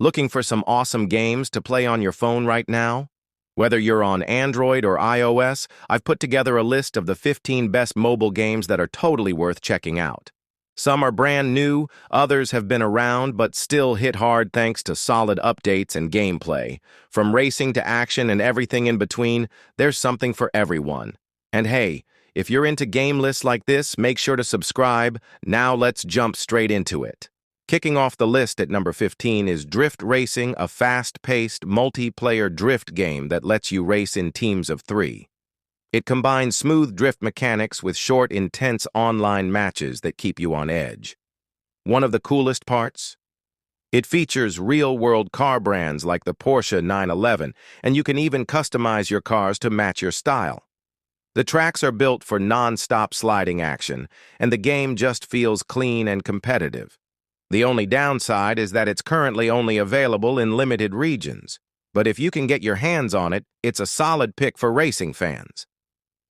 Looking for some awesome games to play on your phone right now? Whether you're on Android or iOS, I've put together a list of the 15 best mobile games that are totally worth checking out. Some are brand new, others have been around but still hit hard thanks to solid updates and gameplay. From racing to action and everything in between, there's something for everyone. And hey, if you're into game lists like this, make sure to subscribe. Now let's jump straight into it. Kicking off the list at number 15 is Drift Racing, a fast-paced, multiplayer drift game that lets you race in teams of 3. It combines smooth drift mechanics with short, intense online matches that keep you on edge. One of the coolest parts? It features real-world car brands like the Porsche 911, and you can even customize your cars to match your style. The tracks are built for non-stop sliding action, and the game just feels clean and competitive. The only downside is that it's currently only available in limited regions, but if you can get your hands on it, it's a solid pick for racing fans.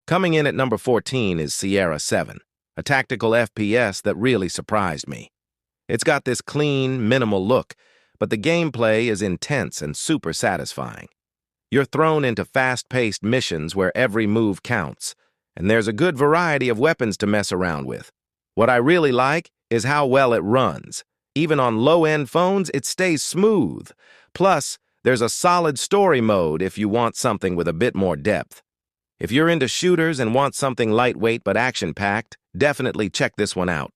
Coming in at number 14 is Sierra 7, a tactical FPS that really surprised me. It's got this clean, minimal look, but the gameplay is intense and super satisfying. You're thrown into fast-paced missions where every move counts, and there's a good variety of weapons to mess around with. What I really like is how well it runs. Even on low-end phones, it stays smooth. Plus, there's a solid story mode if you want something with a bit more depth. If you're into shooters and want something lightweight but action-packed, definitely check this one out.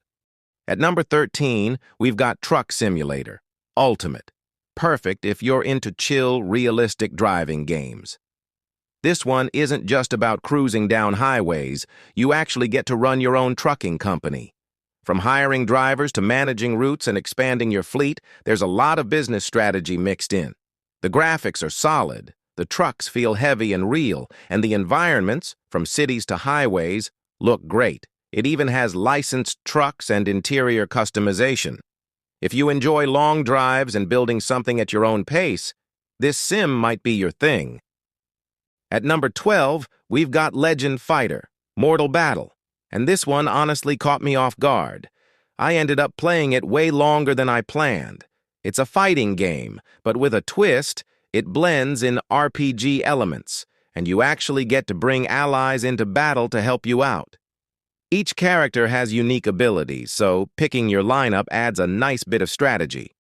At number 13, we've got Truck Simulator Ultimate. Perfect if you're into chill, realistic driving games. This one isn't just about cruising down highways. You actually get to run your own trucking company. From hiring drivers to managing routes and expanding your fleet, there's a lot of business strategy mixed in. The graphics are solid, the trucks feel heavy and real, and the environments, from cities to highways, look great. It even has licensed trucks and interior customization. If you enjoy long drives and building something at your own pace, this sim might be your thing. At number 12, we've got Legend Fighter, Mortal Battle. And this one honestly caught me off guard. I ended up playing it way longer than I planned. It's a fighting game, but with a twist, it blends in RPG elements, and you actually get to bring allies into battle to help you out. Each character has unique abilities, so picking your lineup adds a nice bit of strategy.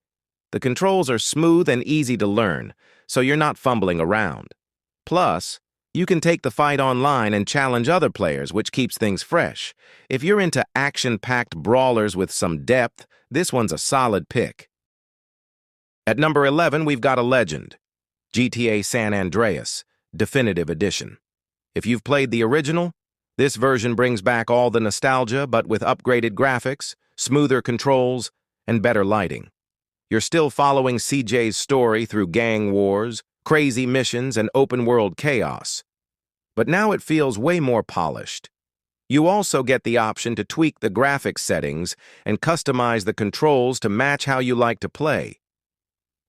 The controls are smooth and easy to learn, so you're not fumbling around. Plus, you can take the fight online and challenge other players, which keeps things fresh. If you're into action-packed brawlers with some depth, this one's a solid pick. At number 11, we've got a legend, GTA San Andreas, Definitive Edition. If you've played the original, this version brings back all the nostalgia, but with upgraded graphics, smoother controls, and better lighting. You're still following CJ's story through gang wars, crazy missions, and open-world chaos. But now it feels way more polished. You also get the option to tweak the graphics settings and customize the controls to match how you like to play.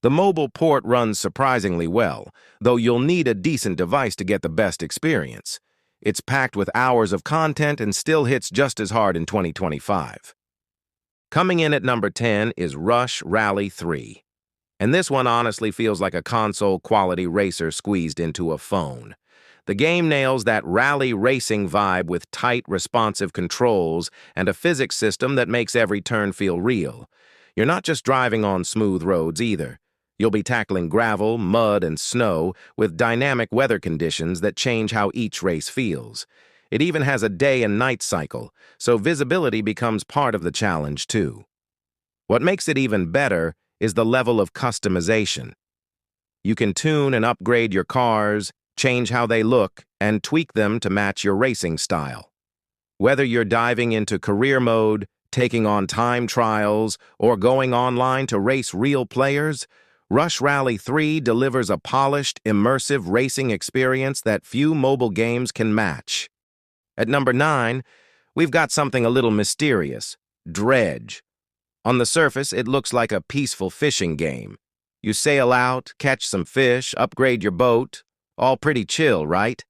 The mobile port runs surprisingly well, though you'll need a decent device to get the best experience. It's packed with hours of content and still hits just as hard in 2025. Coming in at number 10 is Rush Rally 3. And this one honestly feels like a console-quality racer squeezed into a phone. The game nails that rally racing vibe with tight, responsive controls and a physics system that makes every turn feel real. You're not just driving on smooth roads either. You'll be tackling gravel, mud, and snow with dynamic weather conditions that change how each race feels. It even has a day and night cycle, so visibility becomes part of the challenge too. What makes it even better is the level of customization. You can tune and upgrade your cars, change how they look, and tweak them to match your racing style. Whether you're diving into career mode, taking on time trials, or going online to race real players, Rush Rally 3 delivers a polished, immersive racing experience that few mobile games can match. At number 9, we've got something a little mysterious, Dredge. On the surface, it looks like a peaceful fishing game. You sail out, catch some fish, upgrade your boat, all pretty chill, right?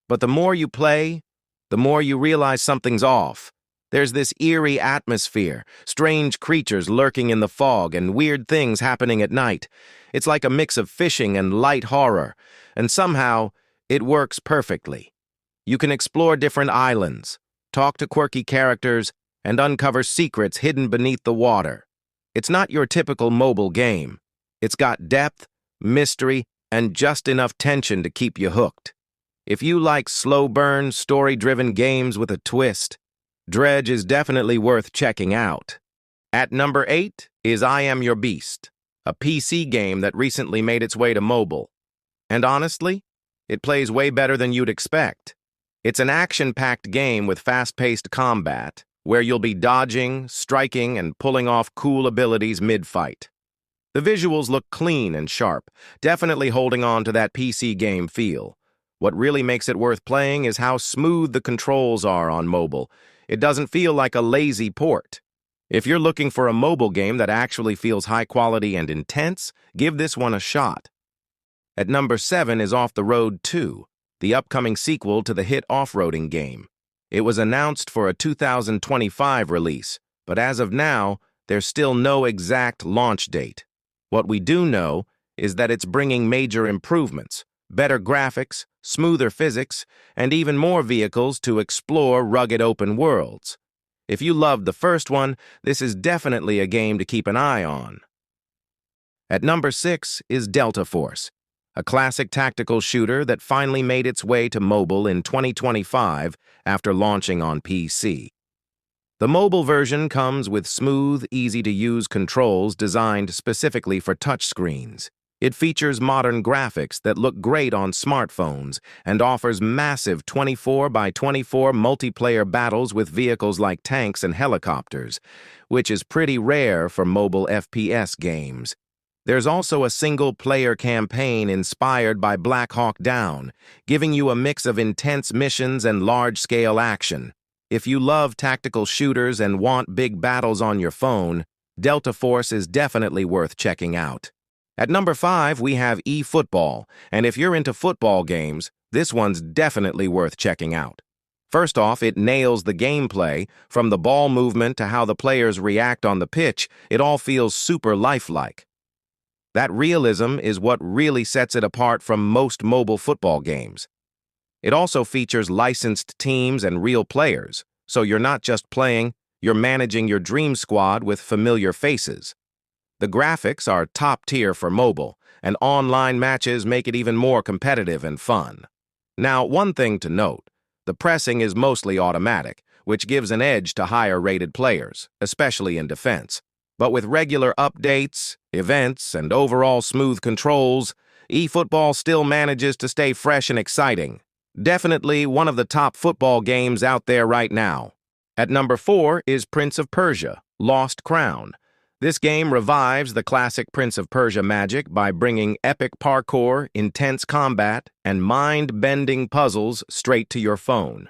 But the more you play, the more you realize something's off. There's this eerie atmosphere, strange creatures lurking in the fog, and weird things happening at night. It's like a mix of fishing and light horror, and somehow it works perfectly. You can explore different islands, talk to quirky characters, and uncover secrets hidden beneath the water. It's not your typical mobile game. It's got depth, mystery, and just enough tension to keep you hooked. If you like slow-burn, story-driven games with a twist, Dredge is definitely worth checking out. At number 8 is I Am Your Beast, a PC game that recently made its way to mobile. And honestly, it plays way better than you'd expect. It's an action-packed game with fast-paced combat, where you'll be dodging, striking, and pulling off cool abilities mid-fight. The visuals look clean and sharp, definitely holding on to that PC game feel. What really makes it worth playing is how smooth the controls are on mobile. It doesn't feel like a lazy port. If you're looking for a mobile game that actually feels high quality and intense, give this one a shot. At number 7 is Off the Road 2, the upcoming sequel to the hit off-roading game. It was announced for a 2025 release, but as of now, there's still no exact launch date. What we do know is that it's bringing major improvements, better graphics, smoother physics, and even more vehicles to explore rugged open worlds. If you loved the first one, this is definitely a game to keep an eye on. At number 6 is Delta Force, a classic tactical shooter that finally made its way to mobile in 2025 after launching on PC. The mobile version comes with smooth, easy-to-use controls designed specifically for touchscreens. It features modern graphics that look great on smartphones and offers massive 24x24 multiplayer battles with vehicles like tanks and helicopters, which is pretty rare for mobile FPS games. There's also a single-player campaign inspired by Black Hawk Down, giving you a mix of intense missions and large-scale action. If you love tactical shooters and want big battles on your phone, Delta Force is definitely worth checking out. At number 5, we have eFOOTBALL, and if you're into football games, this one's definitely worth checking out. First off, it nails the gameplay. From the ball movement to how the players react on the pitch, it all feels super lifelike. That realism is what really sets it apart from most mobile football games. It also features licensed teams and real players, so you're not just playing, you're managing your dream squad with familiar faces. The graphics are top tier for mobile, and online matches make it even more competitive and fun. Now, one thing to note, the pressing is mostly automatic, which gives an edge to higher-rated players, especially in defense. But with regular updates, events, and overall smooth controls, eFOOTBALL still manages to stay fresh and exciting. Definitely one of the top football games out there right now. At number 4 is Prince of Persia, Lost Crown. This game revives the classic Prince of Persia magic by bringing epic parkour, intense combat, and mind-bending puzzles straight to your phone.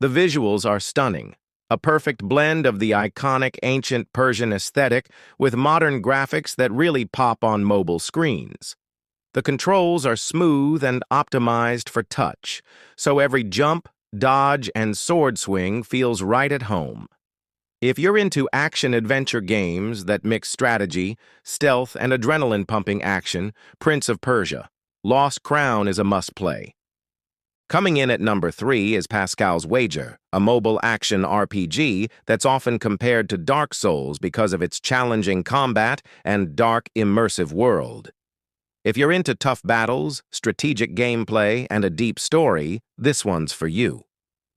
The visuals are stunning, a perfect blend of the iconic ancient Persian aesthetic with modern graphics that really pop on mobile screens. The controls are smooth and optimized for touch, so every jump, dodge, and sword swing feels right at home. If you're into action-adventure games that mix strategy, stealth, and adrenaline-pumping action, Prince of Persia, Lost Crown is a must-play. Coming in at number 3 is Pascal's Wager, a mobile action RPG that's often compared to Dark Souls because of its challenging combat and dark, immersive world. If you're into tough battles, strategic gameplay, and a deep story, this one's for you.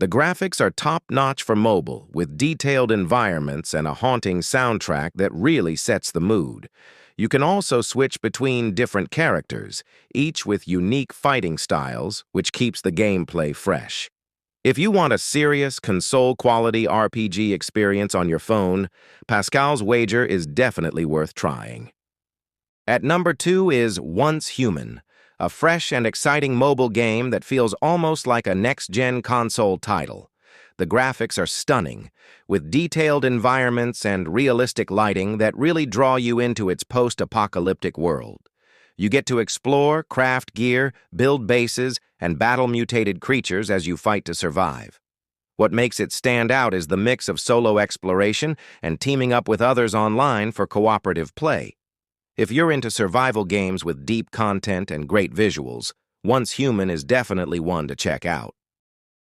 The graphics are top-notch for mobile, with detailed environments and a haunting soundtrack that really sets the mood. You can also switch between different characters, each with unique fighting styles, which keeps the gameplay fresh. If you want a serious, console-quality RPG experience on your phone, Pascal's Wager is definitely worth trying. At number 2 is Once Human, a fresh and exciting mobile game that feels almost like a next-gen console title. The graphics are stunning, with detailed environments and realistic lighting that really draw you into its post-apocalyptic world. You get to explore, craft gear, build bases, and battle mutated creatures as you fight to survive. What makes it stand out is the mix of solo exploration and teaming up with others online for cooperative play. If you're into survival games with deep content and great visuals, Once Human is definitely one to check out.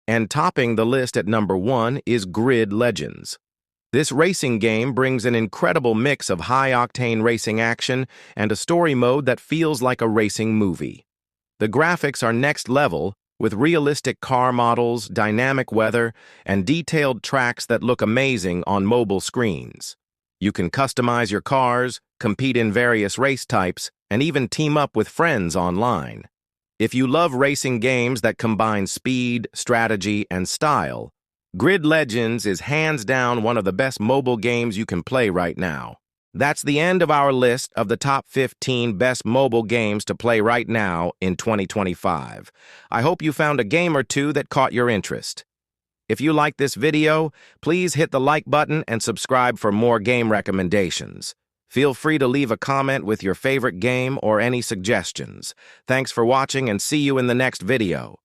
And topping the list at number 1 is Grid Legends. This racing game brings an incredible mix of high-octane racing action and a story mode that feels like a racing movie. The graphics are next level, with realistic car models, dynamic weather, and detailed tracks that look amazing on mobile screens. You can customize your cars, compete in various race types, and even team up with friends online. If you love racing games that combine speed, strategy, and style, Grid Legends is hands down one of the best mobile games you can play right now. That's the end of our list of the top 15 best mobile games to play right now in 2025. I hope you found a game or two that caught your interest. If you like this video, please hit the like button and subscribe for more game recommendations. Feel free to leave a comment with your favorite game or any suggestions. Thanks for watching and see you in the next video.